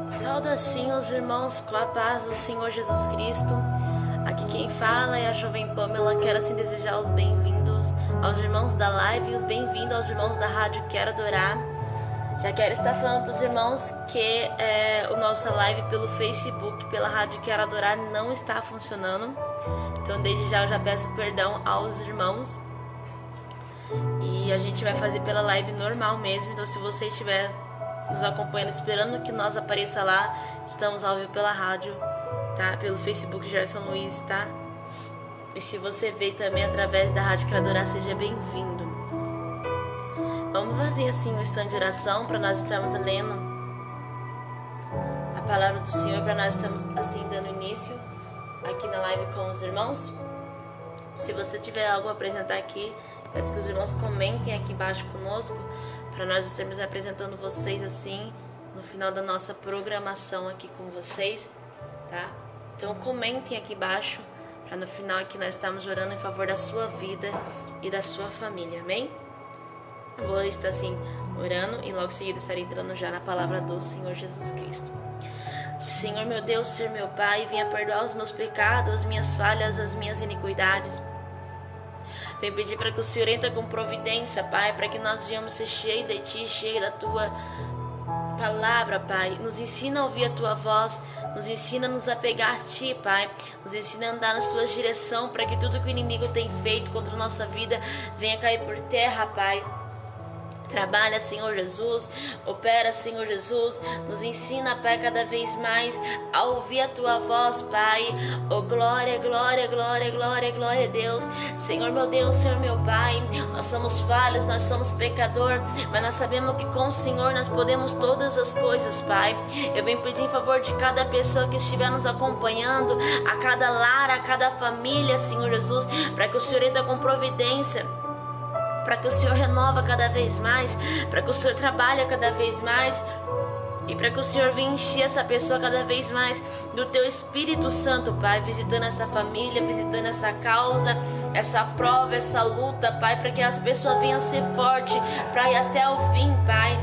Saudações, irmãos, com a paz do Senhor Jesus Cristo. Aqui quem fala é a jovem Pamela. Quero assim desejar os bem-vindos aos irmãos da live e os bem-vindos aos irmãos da rádio Quero Adorar. Já quero estar falando para os irmãos que o nossa live pelo Facebook, pela rádio Quero Adorar, não está funcionando. Então desde já eu já peço perdão aos irmãos. E a gente vai fazer pela live normal mesmo. Então se você estiver nos acompanhando, esperando que nós apareça lá, estamos ao vivo pela rádio, tá? Pelo Facebook Gerson Luiz, tá? E se você veio também através da rádio Quero Adorar, seja bem-vindo. Vamos fazer assim um stand de oração para nós estarmos lendo a palavra do Senhor, para nós estarmos assim dando início aqui na live com os irmãos. Se você tiver algo a apresentar aqui, peço que os irmãos comentem aqui embaixo conosco, para nós estarmos apresentando vocês assim no final da nossa programação aqui com vocês, tá? Então comentem aqui embaixo, para no final aqui nós estarmos orando em favor da sua vida e da sua família, amém? Eu vou estar assim orando e logo em seguida estarei entrando já na palavra do Senhor Jesus Cristo. Senhor meu Deus, Senhor meu Pai, venha perdoar os meus pecados, as minhas falhas, as minhas iniquidades. Vem pedir para que o Senhor entre com providência, Pai, para que nós venhamos ser cheios de Ti, cheios da Tua palavra, Pai. Nos ensina a ouvir a Tua voz, nos ensina a nos apegar a Ti, Pai. Nos ensina a andar na Sua direção, para que tudo que o inimigo tem feito contra a nossa vida venha cair por terra, Pai. Trabalha, Senhor Jesus, opera, Senhor Jesus, nos ensina, Pai, cada vez mais a ouvir a Tua voz, Pai. Oh, glória, glória, glória, glória, glória a Deus. Senhor meu Deus, Senhor meu Pai, nós somos falhos, nós somos pecador, mas nós sabemos que com o Senhor nós podemos todas as coisas, Pai. Eu venho pedir em favor de cada pessoa que estiver nos acompanhando, a cada lar, a cada família, Senhor Jesus, para que o Senhor entre com providência, para que o Senhor renova cada vez mais, para que o Senhor trabalhe cada vez mais e para que o Senhor venha encher essa pessoa cada vez mais do Teu Espírito Santo, Pai, visitando essa família, visitando essa causa, essa prova, essa luta, Pai, para que as pessoas venham ser fortes para ir até o fim, Pai.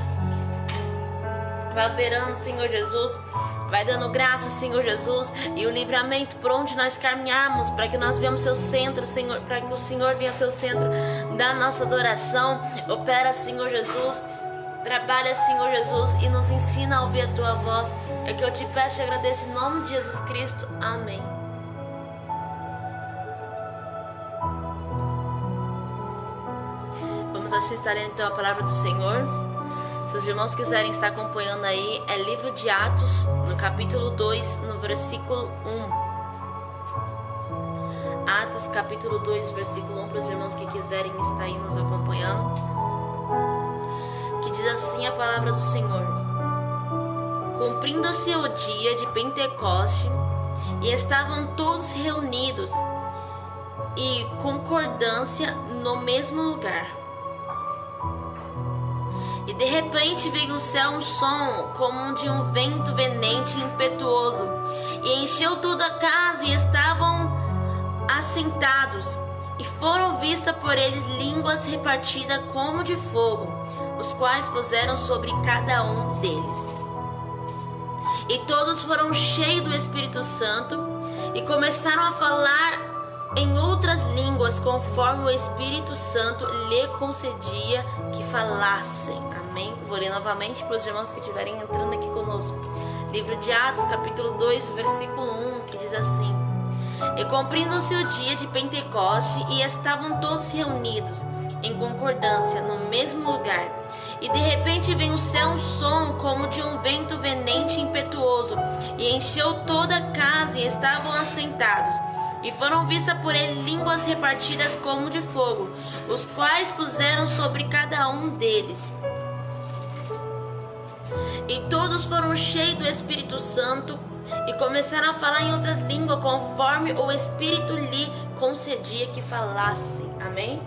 Vai operando, Senhor Jesus. Vai dando graça, Senhor Jesus, e o livramento por onde nós caminharmos, para que nós venhamos seu centro, Senhor, para que o Senhor venha ser o centro da nossa adoração. Opera, Senhor Jesus, trabalha, Senhor Jesus, e nos ensina a ouvir a Tua voz. É que eu te peço e agradeço em nome de Jesus Cristo. Amém. Vamos assistir então a palavra do Senhor. Se os irmãos quiserem estar acompanhando aí, é livro de Atos, no capítulo 2, no versículo 1. Atos, capítulo 2, versículo 1, para os irmãos que quiserem estar aí nos acompanhando. Que diz assim a palavra do Senhor. Cumprindo-se o dia de Pentecoste, e estavam todos reunidos, e concordância no mesmo lugar. E de repente veio do céu um som como de um vento venente e impetuoso, e encheu toda a casa, e estavam assentados, e foram vistas por eles línguas repartidas como de fogo, os quais puseram sobre cada um deles. E todos foram cheios do Espírito Santo, e começaram a falar em outras línguas, conforme o Espírito Santo lhe concedia que falassem. Amém? Vou ler novamente para os irmãos que estiverem entrando aqui conosco. Livro de Atos, capítulo 2, versículo 1, que diz assim. E cumprindo-se o dia de Pentecoste, e estavam todos reunidos em concordância no mesmo lugar. E de repente veio do céu um som como de um vento venente e impetuoso, e encheu toda a casa, e estavam assentados. E foram vistas por ele línguas repartidas como de fogo, os quais puseram sobre cada um deles. E todos foram cheios do Espírito Santo, e começaram a falar em outras línguas, conforme o Espírito lhe concedia que falassem. Amém?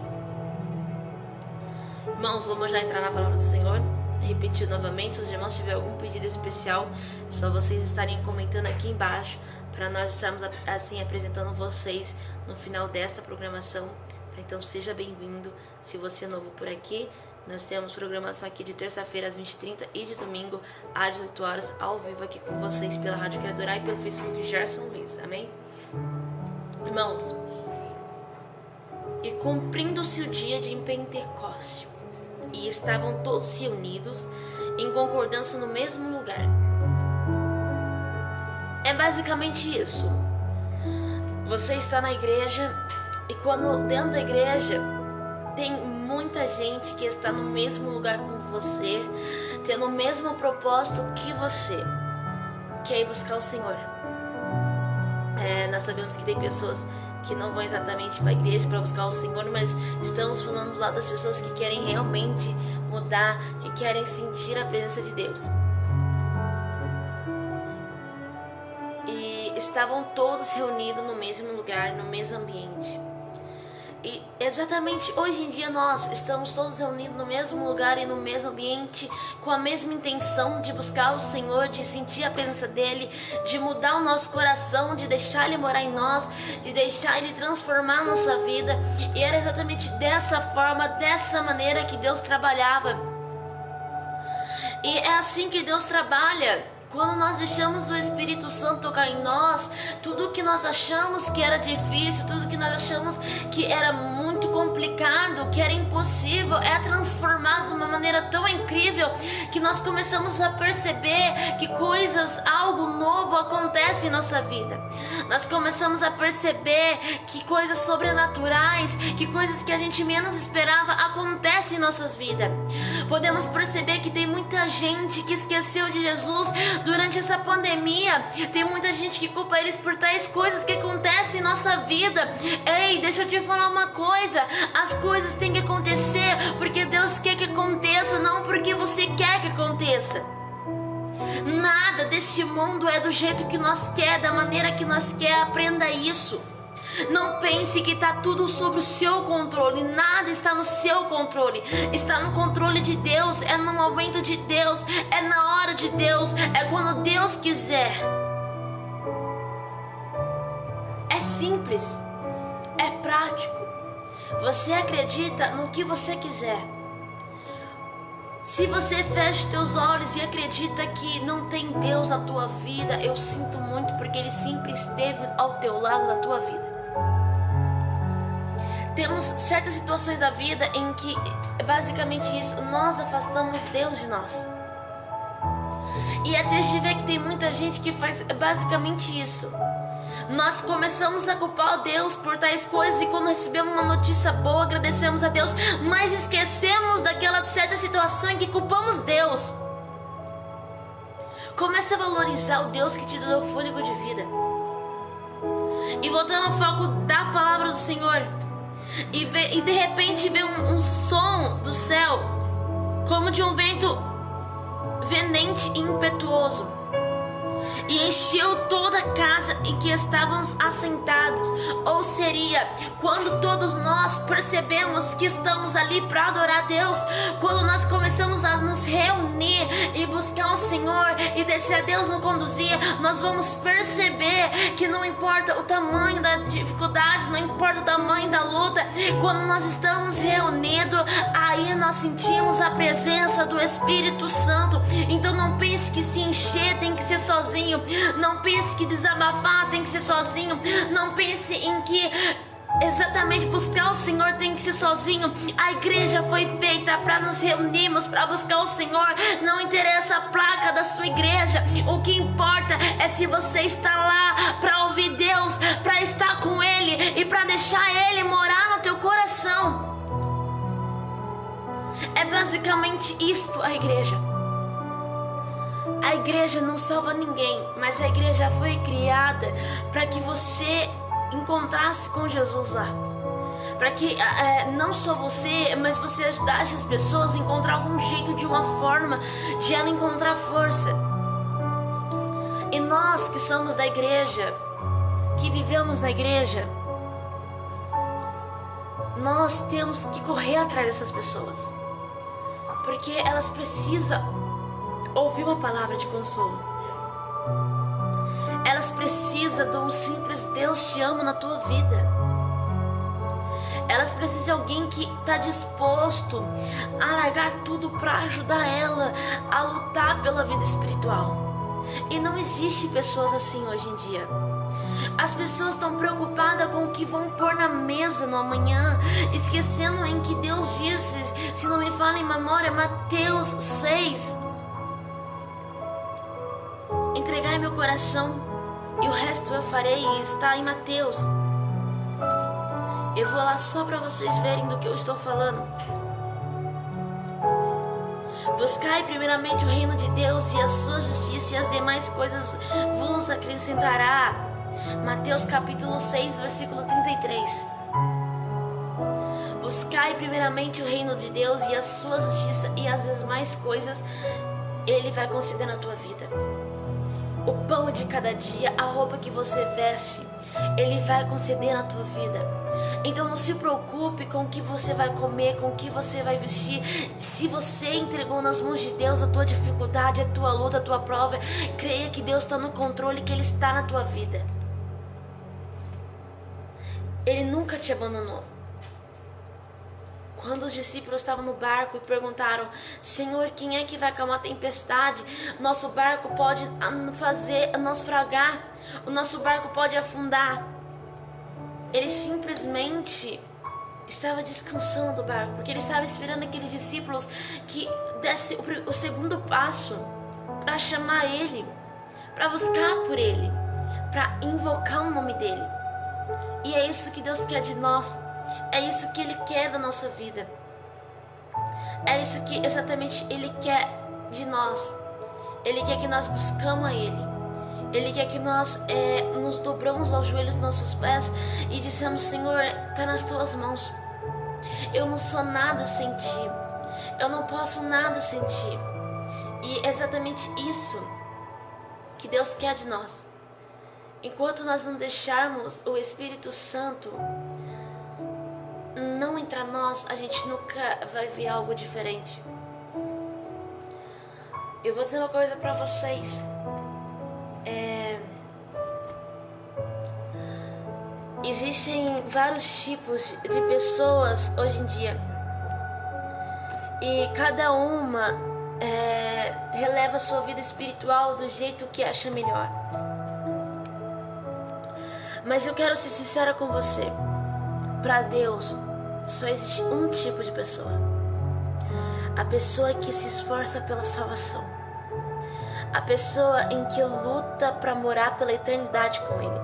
Irmãos, vamos já entrar na palavra do Senhor. Repetir novamente, se os irmãos tiverem algum pedido especial, é só vocês estarem comentando aqui embaixo, para nós estarmos assim apresentando vocês no final desta programação. Então seja bem-vindo. Se você é novo por aqui, Nós temos programação aqui de terça-feira às 20h30 e de domingo às 18 horas, ao vivo aqui com vocês pela Rádio Criadora e pelo Facebook Gerson Luiz. Amém? Irmãos, e cumprindo-se o dia de Pentecoste, e estavam todos reunidos em concordância no mesmo lugar. É basicamente isso. Você está na igreja e quando dentro da igreja tem muita gente que está no mesmo lugar com você, tendo o mesmo propósito que você, que é ir buscar o Senhor. Nós sabemos que tem pessoas que não vão exatamente para a igreja para buscar o Senhor, mas estamos falando lá das pessoas que querem realmente mudar, que querem sentir a presença de Deus. E estavam todos reunidos no mesmo lugar, no mesmo ambiente. E exatamente hoje em dia nós estamos todos reunidos no mesmo lugar e no mesmo ambiente, com a mesma intenção de buscar o Senhor, de sentir a presença dEle, de mudar o nosso coração, de deixar Ele morar em nós, de deixar Ele transformar a nossa vida. E era exatamente dessa forma, dessa maneira que Deus trabalhava. E é assim que Deus trabalha. Quando nós deixamos o Espírito Santo tocar em nós, tudo que nós achamos que era difícil, tudo que nós achamos que era muito complicado, que era impossível, é transformado de uma maneira tão incrível que nós começamos a perceber que algo novo acontece em nossa vida. Nós começamos a perceber que coisas sobrenaturais, que coisas que a gente menos esperava acontecem em nossas vidas. Podemos perceber que tem muita gente que esqueceu de Jesus durante essa pandemia. Tem muita gente que culpa eles por tais coisas que acontecem em nossa vida. Ei, deixa eu te falar uma coisa. As coisas têm que acontecer porque Deus quer que aconteça, não porque você quer que aconteça. Nada desse mundo é do jeito que nós quer, da maneira que nós quer. Aprenda isso. Não pense que está tudo sob o seu controle. Nada está no seu controle. Está no controle de Deus. É no momento de Deus. É na hora de Deus. É quando Deus quiser. É simples. É prático. Você acredita no que você quiser. Se você fecha teus olhos e acredita que não tem Deus na tua vida, eu sinto muito, porque Ele sempre esteve ao teu lado na tua vida. Temos certas situações da vida em que, basicamente isso, nós afastamos Deus de nós. E é triste ver que tem muita gente que faz basicamente isso. Nós começamos a culpar Deus por tais coisas e quando recebemos uma notícia boa, agradecemos a Deus, mas esquecemos daquela certa situação em que culpamos Deus. Comece a valorizar o Deus que te deu o fôlego de vida. E voltando ao foco da palavra do Senhor, e de repente vê um som do céu, como de um vento venente e impetuoso, e encheu toda a casa em que estávamos assentados. Ou seria, quando todos nós percebemos que estamos ali para adorar a Deus, quando nós começamos a nos reunir e buscar o Senhor e deixar Deus nos conduzir, nós vamos perceber que não importa o tamanho da dificuldade, não importa o tamanho da luta, quando nós estamos reunidos, aí nós sentimos a presença do Espírito Santo. Então não pense que se encher tem que ser sozinho. Não pense que desabafar tem que ser sozinho. Não pense em que exatamente buscar o Senhor tem que ser sozinho. A igreja foi feita para nos reunirmos, para buscar o Senhor. Não interessa a placa da sua igreja. O que importa é se você está lá para ouvir Deus, para estar com Ele e para deixar Ele morar no teu coração. É basicamente isto a igreja. A igreja não salva ninguém, mas a igreja foi criada para que você encontrasse com Jesus lá. Para que não só você, mas você ajudasse as pessoas a encontrar algum jeito, de uma forma de ela encontrar força. E nós que somos da igreja, que vivemos na igreja, nós temos que correr atrás dessas pessoas, porque elas precisam ouvir uma palavra de consolo. Elas precisam de um simples Deus te ama na tua vida. Elas precisam de alguém que está disposto a largar tudo para ajudar ela a lutar pela vida espiritual. E não existe pessoas assim hoje em dia. As pessoas estão preocupadas com o que vão pôr na mesa no amanhã, esquecendo em que Deus disse, se não me falha em memória, Mateus 6: entregai meu coração e o resto eu farei. E está em Mateus. Eu vou lá só para vocês verem do que eu estou falando. Buscai primeiramente o reino de Deus e a sua justiça, e as demais coisas vos acrescentará. Mateus capítulo 6, versículo 33. Buscai primeiramente o reino de Deus e a sua justiça, e as demais coisas Ele vai conceder na tua vida. O pão de cada dia, a roupa que você veste, Ele vai conceder na tua vida. Então não se preocupe com o que você vai comer, com o que você vai vestir. Se você entregou nas mãos de Deus a tua dificuldade, a tua luta, a tua prova, creia que Deus está no controle, que Ele está na tua vida. Ele nunca te abandonou. Quando os discípulos estavam no barco e perguntaram: Senhor, quem é que vai acalmar a tempestade? Nosso barco pode fazer naufragar, o nosso barco pode afundar. Ele simplesmente estava descansando do barco, porque ele estava esperando aqueles discípulos que desse o segundo passo para chamar ele, para buscar por ele, para invocar o nome dele. E é isso que Deus quer de nós. É isso que Ele quer da nossa vida. É isso que exatamente Ele quer de nós. Ele quer que nós buscamos a Ele. Ele quer que nós nos dobramos aos joelhos dos nossos pés e dissemos: Senhor, está nas Tuas mãos. Eu não sou nada sem Ti. Eu não posso nada sem Ti. E é exatamente isso que Deus quer de nós. Enquanto nós não deixarmos o Espírito Santo não entrar em nós, a gente nunca vai ver algo diferente. Eu vou dizer uma coisa para vocês. Existem vários tipos de pessoas hoje em dia. E cada uma releva a sua vida espiritual do jeito que acha melhor. Mas eu quero ser sincera com você. Para Deus, só existe um tipo de pessoa. A pessoa que se esforça pela salvação. A pessoa em que luta para morar pela eternidade com Ele.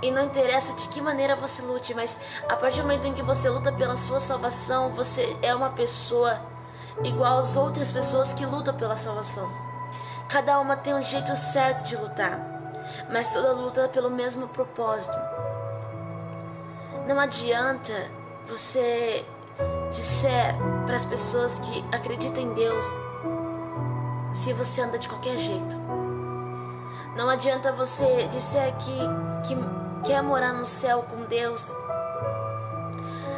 E não interessa de que maneira você lute, mas a partir do momento em que você luta pela sua salvação, você é uma pessoa igual às outras pessoas que lutam pela salvação. Cada uma tem um jeito certo de lutar, mas toda luta pelo mesmo propósito. Não adianta você disser para as pessoas que acreditam em Deus se você anda de qualquer jeito. Não adianta você dizer que quer morar no céu com Deus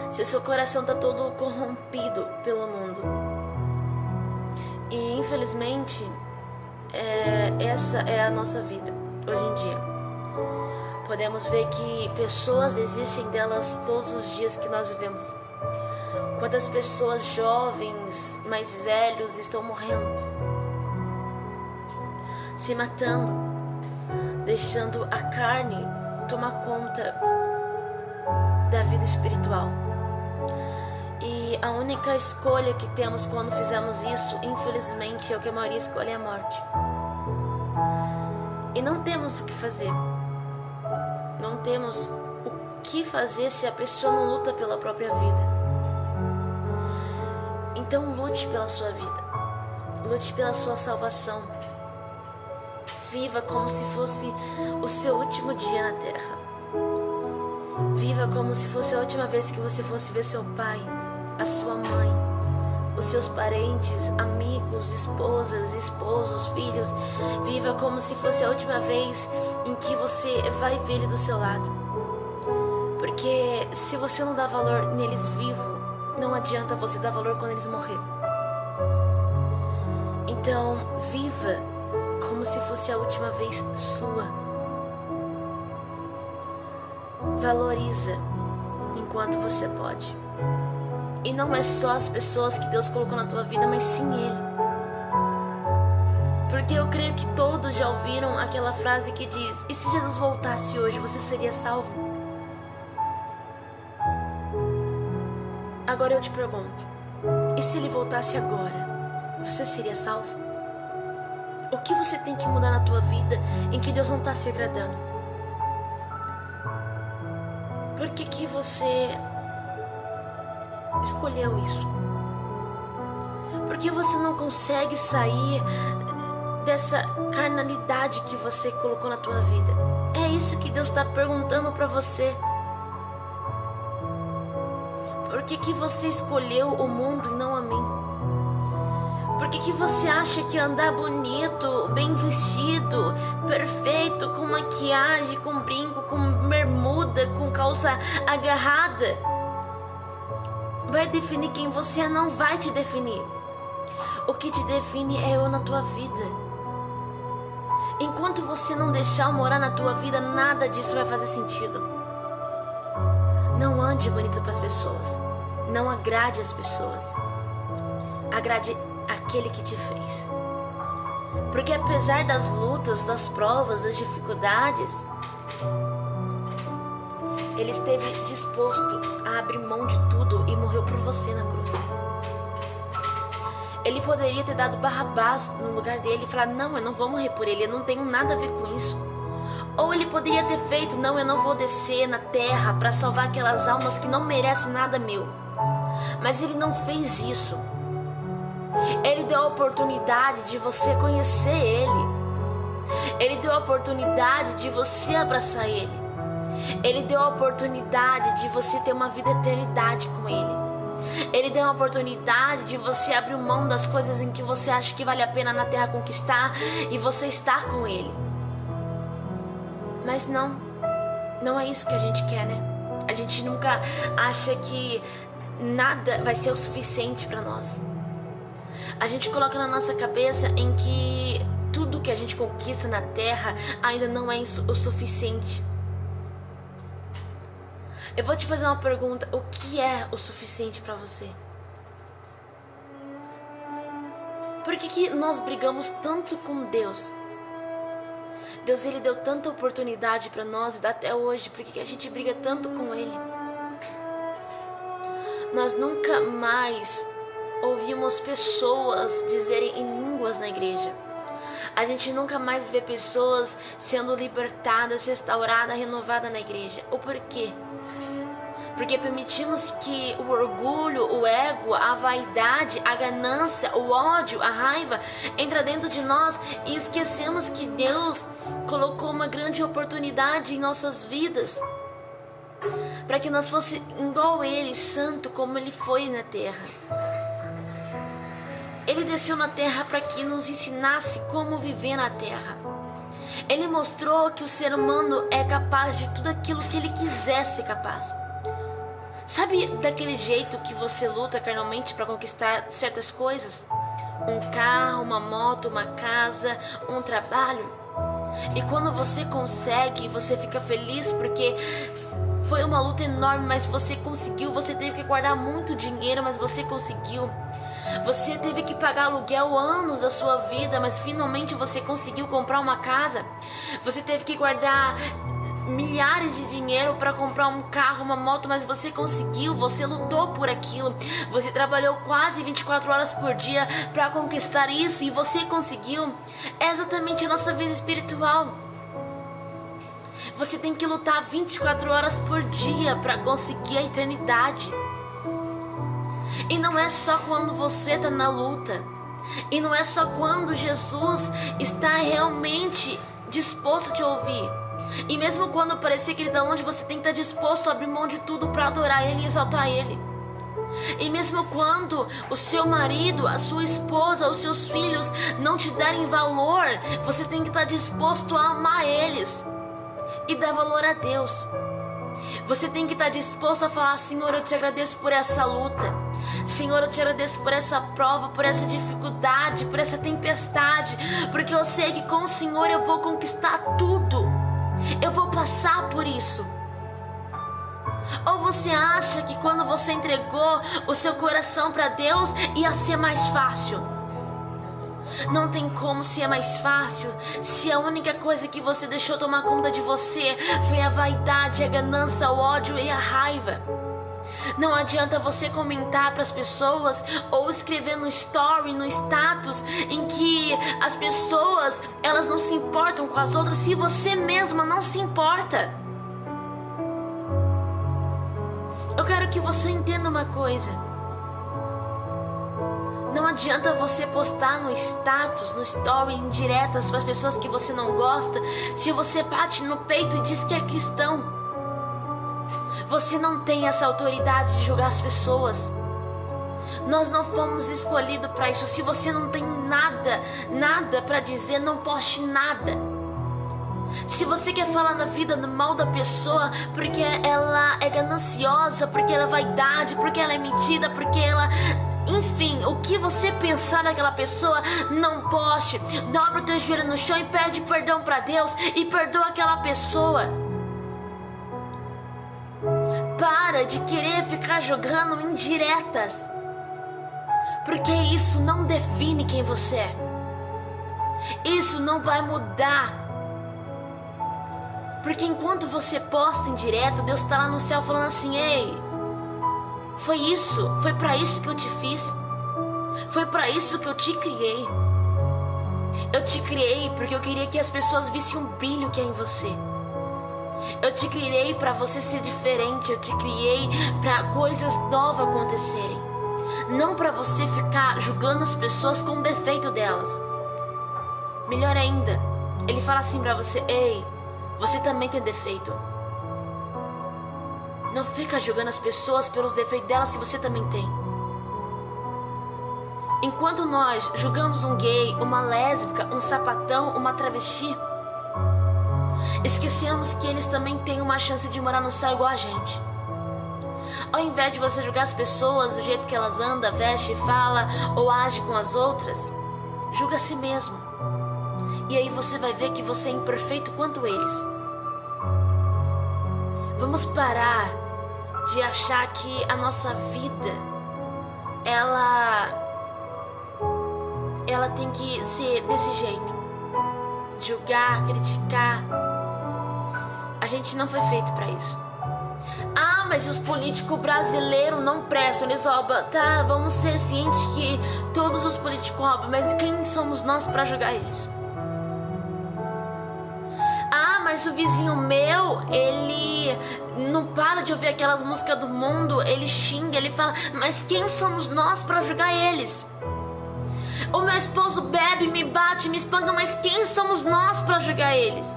se o seu coração está todo corrompido pelo mundo. E infelizmente essa é a nossa vida hoje em dia. Podemos ver que pessoas desistem delas todos os dias que nós vivemos. Quantas pessoas jovens, mais velhos, estão morrendo, se matando, deixando a carne tomar conta da vida espiritual. E a única escolha que temos quando fizemos isso, infelizmente, é o que a maioria escolhe: a morte. E não temos o que fazer. Não temos o que fazer se a pessoa não luta pela própria vida. Então lute pela sua vida. Lute pela sua salvação. Viva como se fosse o seu último dia na terra. Viva como se fosse a última vez que você fosse ver seu pai, a sua mãe, os seus parentes, amigos, esposas, esposos, filhos. Viva como se fosse a última vez em que você vai ver ele do seu lado. Porque se você não dá valor neles vivos, não adianta você dar valor quando eles morrerem. Então, viva como se fosse a última vez sua. Valoriza em enquanto você pode. E não é só as pessoas que Deus colocou na tua vida, mas sim Ele. Porque eu creio que todos já ouviram aquela frase que diz: e se Jesus voltasse hoje, você seria salvo? Agora eu te pergunto, e se Ele voltasse agora, você seria salvo? O que você tem que mudar na tua vida em que Deus não está se agradando? Por que você escolheu isso? Por que você não consegue sair dessa carnalidade que você colocou na tua vida? É isso que Deus está perguntando para você. Por que você escolheu o mundo e não a mim? Por que você acha que andar bonito, bem vestido, perfeito, com maquiagem, com brinco, com bermuda, com calça agarrada, vai definir quem você é? Não vai te definir. O que te define é eu na tua vida. Enquanto você não deixar eu morar na tua vida, nada disso vai fazer sentido. Não ande bonito para as pessoas. Não agrade as pessoas. Agrade aquele que te fez. Porque apesar das lutas, das provas, das dificuldades, Ele esteve disposto a abrir mão de tudo e morreu por você na cruz. Ele poderia ter dado Barrabás no lugar dele e falar: não, eu não vou morrer por ele, eu não tenho nada a ver com isso. Ou ele poderia ter feito: não, eu não vou descer na terra para salvar aquelas almas que não merecem nada meu. Mas ele não fez isso. Ele deu a oportunidade de você conhecer Ele. Ele deu a oportunidade de você abraçar Ele. Ele deu a oportunidade de você ter uma vida eternidade com Ele. Ele deu a oportunidade de você abrir mão das coisas em que você acha que vale a pena na terra conquistar e você estar com Ele. Mas não é isso que a gente quer, né? A gente nunca acha que nada vai ser o suficiente para nós. A gente coloca na nossa cabeça em que tudo que a gente conquista na terra ainda não é o suficiente. Eu vou te fazer uma pergunta: o que é o suficiente para você? Por que nós brigamos tanto com Deus? Deus, Ele deu tanta oportunidade para nós e dá até hoje. Por que a gente briga tanto com Ele? Nós nunca mais ouvimos pessoas dizerem em línguas na igreja. A gente nunca mais vê pessoas sendo libertadas, restauradas, renovadas na igreja. O porquê? Porque permitimos que o orgulho, o ego, a vaidade, a ganância, o ódio, a raiva entra dentro de nós e esquecemos que Deus colocou uma grande oportunidade em nossas vidas para que nós fosse igual Ele, santo como Ele foi na terra. Ele desceu na terra para que nos ensinasse como viver na terra. Ele mostrou que o ser humano é capaz de tudo aquilo que ele quiser ser capaz. Sabe daquele jeito que você luta carnalmente para conquistar certas coisas? Um carro, uma moto, uma casa, um trabalho. E quando você consegue, você fica feliz porque foi uma luta enorme, mas você conseguiu. Você teve que guardar muito dinheiro, mas você conseguiu. Você teve que pagar aluguel anos da sua vida, mas finalmente você conseguiu comprar uma casa. Você teve que guardar milhares de dinheiro para comprar um carro, uma moto, mas você conseguiu. Você lutou por aquilo. Você trabalhou quase 24 horas por dia para conquistar isso e você conseguiu. É exatamente a nossa vida espiritual. Você tem que lutar 24 horas por dia para conseguir a eternidade. E não é só quando você está na luta. E não é só quando Jesus está realmente disposto a te ouvir. E mesmo quando parecer que Ele está longe, você tem que estar disposto a abrir mão de tudo para adorar Ele e exaltar Ele. E mesmo quando o seu marido, a sua esposa, os seus filhos não te darem valor, você tem que estar disposto a amar eles e dar valor a Deus. Você tem que estar disposto a falar: Senhor, eu te agradeço por essa luta. Senhor, eu te agradeço por essa prova, por essa dificuldade, por essa tempestade, porque eu sei que com o Senhor eu vou conquistar tudo. Eu vou passar por isso. Ou você acha que quando você entregou o seu coração para Deus ia ser mais fácil? Não tem como ser mais fácil se a única coisa que você deixou tomar conta de você foi a vaidade, a ganância, o ódio e a raiva. Não adianta você comentar para as pessoas ou escrever no story, no status, em que as pessoas, elas não se importam com as outras se você mesma não se importa. Eu quero que você entenda uma coisa. Não adianta você postar no status, no story, indiretas para as pessoas que você não gosta, se você bate no peito e diz que é cristão. Você não tem essa autoridade de julgar as pessoas. Nós não fomos escolhidos para isso. Se você não tem nada para dizer, não poste nada. Se você quer falar na vida no mal da pessoa, porque ela é gananciosa, porque ela é vaidade, porque ela é metida, porque ela... Enfim, o que você pensar naquela pessoa, não poste. Dobra o teu joelho no chão e pede perdão para Deus e perdoa aquela pessoa. Para de querer ficar jogando indiretas, porque isso não define quem você é. Isso não vai mudar. Porque enquanto você posta indireta, Deus está lá no céu falando assim: ei, foi isso, foi para isso que eu te fiz, foi para isso que eu te criei. Eu te criei porque eu queria que as pessoas vissem um brilho que é em você. Eu te criei para você ser diferente. Eu te criei para coisas novas acontecerem, não para você ficar julgando as pessoas com o defeito delas. Melhor ainda, Ele fala assim para você: ei, você também tem defeito. Não fica julgando as pessoas pelos defeitos delas se você também tem. Enquanto nós julgamos um gay, uma lésbica, um sapatão, uma travesti, esquecemos que eles também têm uma chance de morar no céu igual a gente. Ao invés de você julgar as pessoas do jeito que elas andam, veste, fala ou age com as outras, julga a si mesmo. E aí você vai ver que você é imperfeito quanto eles. Vamos parar de achar que a nossa vida, ela tem que ser desse jeito. Julgar, criticar. A gente não foi feito para isso. Ah, mas os políticos brasileiros não prestam, eles roubam. Tá, vamos ser cientes que todos os políticos roubam, mas quem somos nós para julgar eles? Ah, mas o vizinho meu, ele não para de ouvir aquelas músicas do mundo, ele xinga, ele fala, mas quem somos nós para julgar eles? O meu esposo bebe, me bate, me espanca, mas quem somos nós para julgar eles?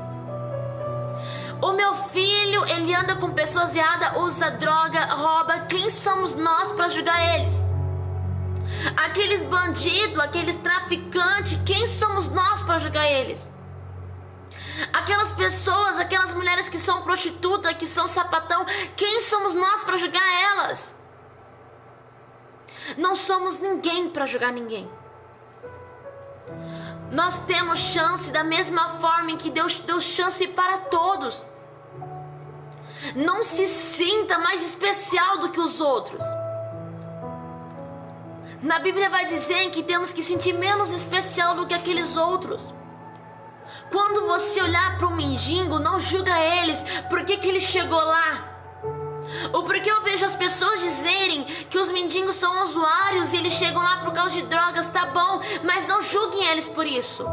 O meu filho, ele anda com pessoas erradas, usa droga, rouba. Quem somos nós para julgar eles? Aqueles bandidos, aqueles traficantes, quem somos nós para julgar eles? Aquelas pessoas, aquelas mulheres que são prostitutas, que são sapatão, quem somos nós para julgar elas? Não somos ninguém para julgar ninguém. Nós temos chance da mesma forma em que Deus deu chance para todos. Não se sinta mais especial do que os outros. Na Bíblia vai dizer que temos que sentir menos especial do que aqueles outros. Quando você olhar para um mendigo, não julga eles. Por que ele chegou lá? Ou porque eu vejo as pessoas dizerem que os mendigos são usuários e eles chegam lá por causa de drogas, tá bom, mas não julguem eles por isso.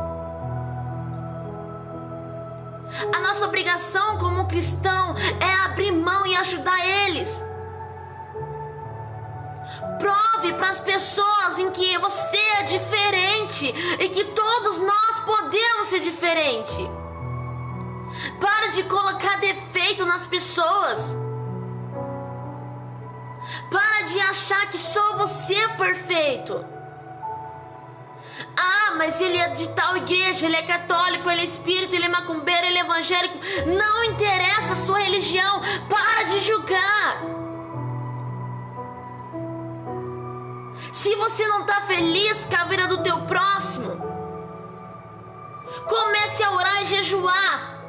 A nossa obrigação como cristão é abrir mão e ajudar eles. Prove para as pessoas em que você é diferente e que todos nós podemos ser diferentes. Para de colocar defeito nas pessoas. Para de achar que só você é perfeito. Ah, mas ele é de tal igreja, ele é católico, ele é espírita, ele é macumbeiro, ele é evangélico. Não interessa a sua religião. Para de julgar. Se você não está feliz com a vida do teu próximo, comece a orar e jejuar.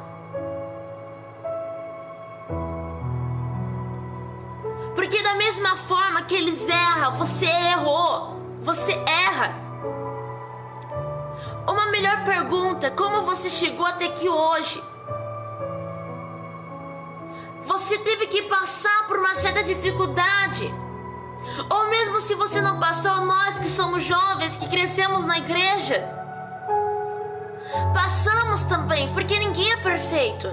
mesma forma que eles erram, você errou. Você erra. Uma melhor pergunta: como você chegou até aqui hoje? Você teve que passar por uma certa dificuldade. Ou mesmo se você não passou, nós que somos jovens, que crescemos na igreja, passamos também, porque ninguém é perfeito.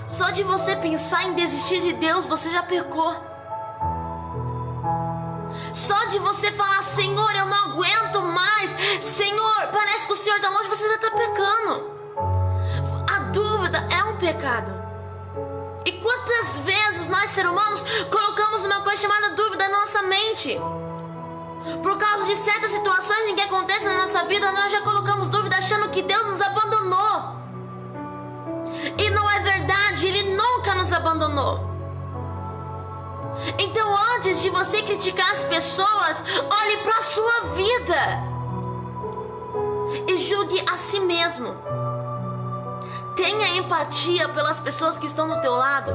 Só de você pensar em desistir de Deus, você já pecou. Só de você falar: Senhor, eu não aguento mais, Senhor, parece que o Senhor está longe, você já está pecando. A dúvida é um pecado. E quantas vezes nós, seres humanos, colocamos uma coisa chamada dúvida na nossa mente? Por causa de certas situações em que acontecem na nossa vida, nós já colocamos dúvida achando que Deus nos abandonou. E não é verdade, Ele nunca nos abandonou. Então, antes de você criticar as pessoas, olhe para a sua vida e julgue a si mesmo. Tenha empatia pelas pessoas que estão do teu lado,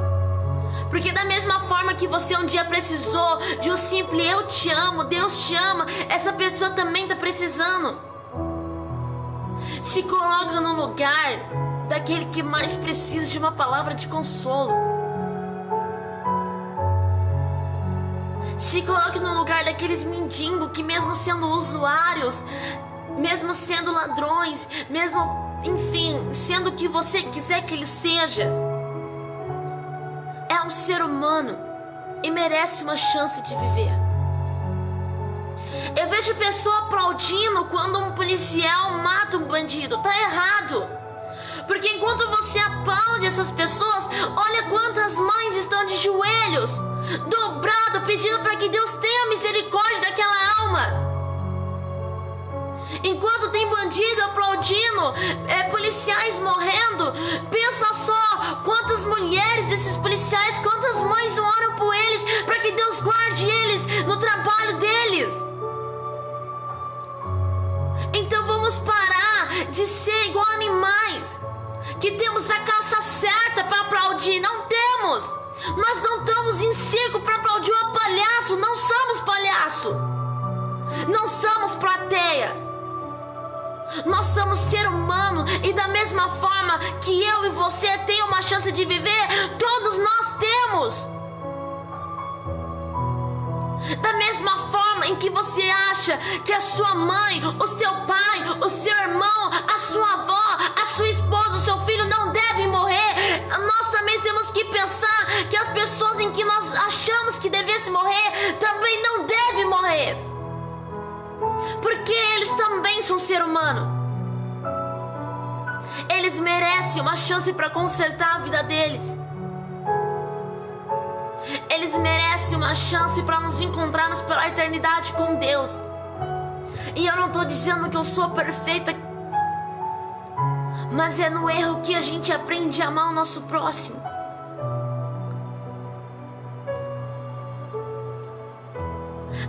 porque da mesma forma que você um dia precisou de um simples eu te amo, Deus te ama, essa pessoa também está precisando. Se coloca no lugar daquele que mais precisa de uma palavra de consolo. Se coloque no lugar daqueles mendigos que, mesmo sendo usuários, mesmo sendo ladrões, mesmo, enfim, sendo o que você quiser que ele seja, é um ser humano e merece uma chance de viver. Eu vejo pessoa aplaudindo quando um policial mata um bandido. Tá errado. Porque enquanto você aplaude essas pessoas, olha quantas mães estão de joelhos, dobrado, pedindo para que Deus tenha misericórdia daquela alma. Enquanto tem bandido aplaudindo, policiais morrendo, pensa só quantas mulheres desses policiais, quantas mães não oram por eles, para que Deus guarde eles no trabalho deles. Então vamos parar de ser igual animais, que temos a caça certa para aplaudir. Não temos. Nós não estamos em circo para aplaudir um palhaço. Não somos palhaço. Não somos plateia. Nós somos ser humano, e da mesma forma que eu e você tem uma chance de viver, todos nós temos. Da mesma forma em que você acha que a sua mãe, o seu pai, o seu irmão, a sua avó, a sua esposa, o seu filho não devem morrer, nós também temos que pensar que as pessoas em que nós achamos que devessem morrer também não devem morrer, porque eles também são ser humano. Eles merecem uma chance para consertar a vida deles. Eles merecem uma chance para nos encontrarmos pela eternidade com Deus. E eu não estou dizendo que eu sou perfeita, mas é no erro que a gente aprende a amar o nosso próximo.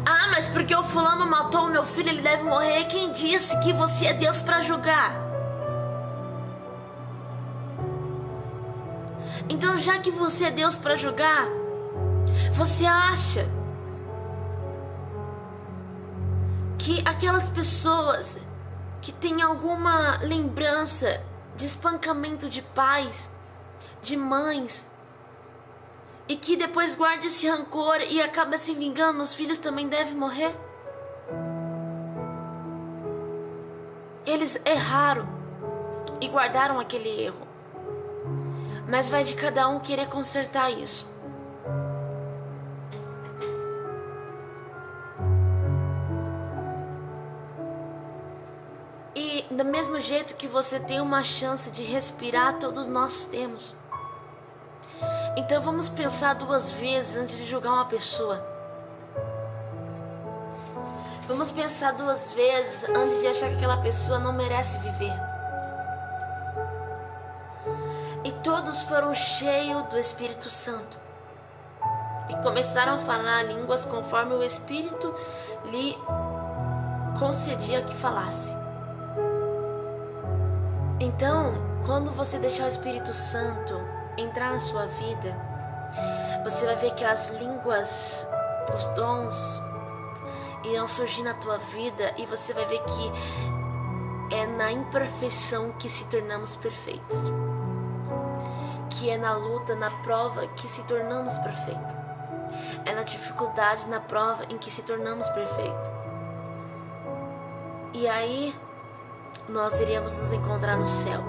Ah, mas porque o fulano matou o meu filho, ele deve morrer. Quem disse que você é Deus para julgar? Então, já que você é Deus para julgar, você acha que aquelas pessoas que têm alguma lembrança de espancamento de pais, de mães, e que depois guarda esse rancor e acaba se vingando nos filhos, também devem morrer? Eles erraram e guardaram aquele erro, mas vai de cada um querer consertar isso. E do mesmo jeito que você tem uma chance de respirar, todos nós temos. Então vamos pensar duas vezes antes de julgar uma pessoa. Vamos pensar duas vezes antes de achar que aquela pessoa não merece viver. E todos foram cheios do Espírito Santo e começaram a falar línguas conforme o Espírito lhe concedia que falasse. Então, quando você deixar o Espírito Santo entrar na sua vida, Você vai ver que as línguas, os dons irão surgir na tua vida e você vai ver que é na imperfeição que se tornamos perfeitos. Que é na luta, na prova que se tornamos perfeitos. É na dificuldade, na prova em que se tornamos perfeitos. E aí nós iremos nos encontrar no céu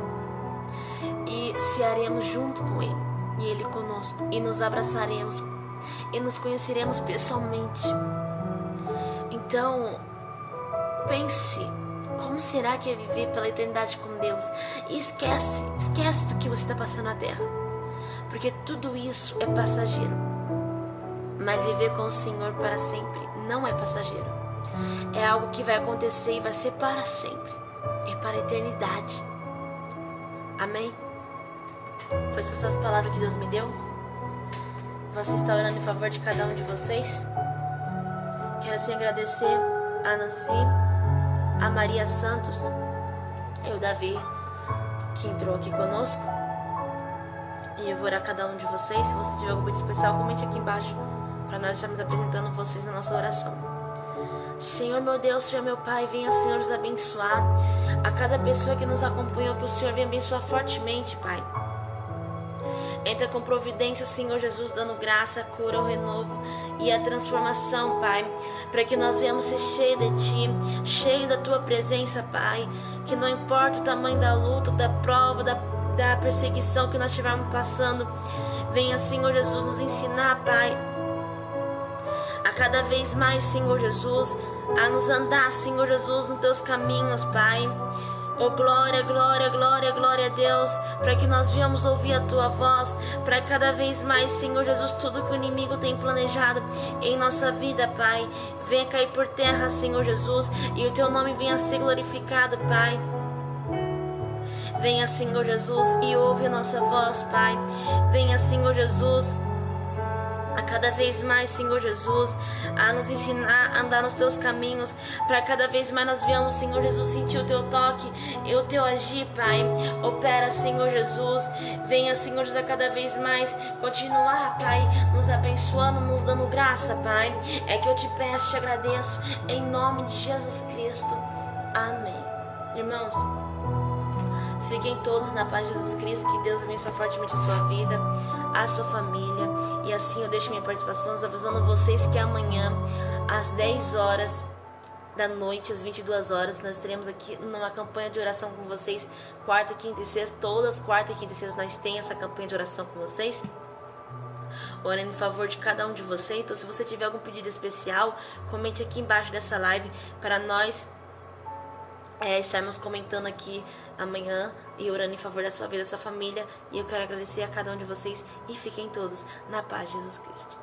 e cearemos junto com Ele e Ele conosco, e nos abraçaremos e nos conheceremos pessoalmente. Então pense, como será que é viver pela eternidade com Deus? E esquece do que você está passando na terra, porque tudo isso é passageiro. Mas viver com o Senhor para sempre não é passageiro. É algo que vai acontecer e vai ser para sempre. É para a eternidade. Amém? Foi só essas palavras que Deus me deu? Você está orando em favor de cada um de vocês? Quero assim agradecer a Nancy, a Maria Santos e o Davi, que entrou aqui conosco. E eu vou orar a cada um de vocês. Se você tiver algum pedido especial, comente aqui embaixo, para nós estarmos apresentando vocês na nossa oração. Senhor meu Deus, Senhor meu Pai, venha, Senhor, nos abençoar. A cada pessoa que nos acompanhou, que o Senhor venha abençoar fortemente, Pai. Entra com providência, Senhor Jesus, dando graça, cura, o renovo e a transformação, Pai, para que nós venhamos ser cheios de Ti, cheios da Tua presença, Pai. Que não importa o tamanho da luta, da prova, da perseguição que nós estivermos passando, venha, Senhor Jesus, nos ensinar, Pai, a cada vez mais, Senhor Jesus, a nos andar, Senhor Jesus, nos Teus caminhos, Pai. Oh, glória, glória, glória, glória a Deus, para que nós venhamos ouvir a Tua voz, para cada vez mais, Senhor Jesus, tudo que o inimigo tem planejado em nossa vida, Pai, venha cair por terra, Senhor Jesus, e o Teu nome venha ser glorificado, Pai. Venha, Senhor Jesus, e ouve a nossa voz, Pai. Venha, Senhor Jesus, a cada vez mais, Senhor Jesus, a nos ensinar a andar nos Teus caminhos, para cada vez mais nós venhamos, Senhor Jesus, sentir o Teu toque e o Teu agir, Pai. Opera, Senhor Jesus, venha, Senhor Jesus, a cada vez mais continuar, Pai, nos abençoando, nos dando graça, Pai. É que eu te peço, te agradeço, em nome de Jesus Cristo. Amém. Irmãos, fiquem todos na paz de Jesus Cristo, que Deus abençoe fortemente a sua vida, a sua família. E assim eu deixo minha participação avisando vocês que amanhã, às 10 horas da noite, às 22 horas, nós teremos aqui numa campanha de oração com vocês, quarta, quinta e sexta, todas quarta, quinta e sexta nós temos essa campanha de oração com vocês, orando em favor de cada um de vocês. Então, se você tiver algum pedido especial, comente aqui embaixo dessa live, para nós estarmos comentando aqui amanhã e orando em favor da sua vida, da sua família. E eu quero agradecer a cada um de vocês e fiquem todos na paz de Jesus Cristo.